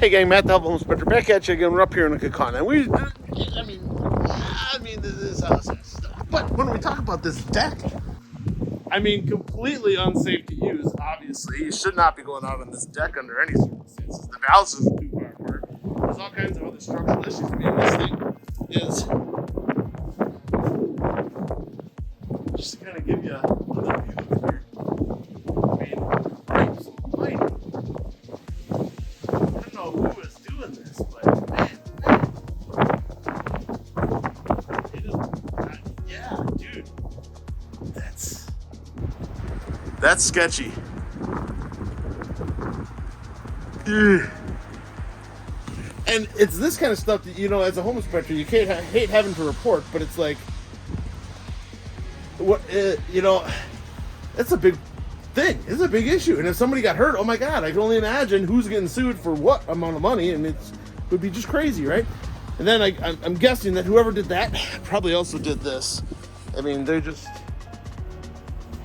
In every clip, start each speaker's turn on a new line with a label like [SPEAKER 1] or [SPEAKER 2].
[SPEAKER 1] Hey gang, Matt the Help Home Inspector back at you again. We're up here in the Kakana. And this is stuff. But when we talk about this deck, I mean, completely unsafe to use, obviously. You should not be going out on this deck under any circumstances. The valves is too far apart. There's all kinds of other structural issues. I mean, this thing is just to kind of give you another view of here. I mean, pipes lining. I don't know who is doing this, but man, it is, yeah, dude, that's sketchy. Ugh. And it's this kind of stuff that, you know, as a home inspector, you can't hate having to report, but it's like, what, you know, that's a big thing. It's a big issue. And if somebody got hurt, oh my God, I can only imagine who's getting sued for what amount of money, and it would be just crazy, right? And then I'm guessing that whoever did that probably also did this. I mean, they're just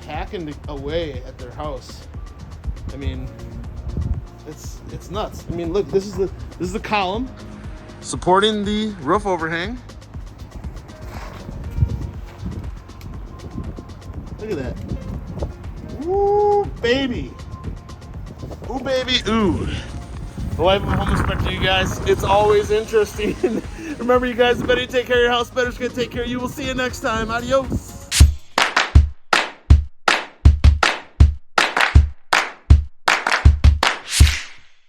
[SPEAKER 1] hacking away at their house. I mean, it's nuts. I mean, look, this is the column supporting the roof overhang. Look at that. Ooh, baby. Ooh, baby, ooh. The life of a home inspector, you guys. It's always interesting. Remember, you guys, the better you take care of your house, better it's going to take care of you. We'll see you next time. Adios.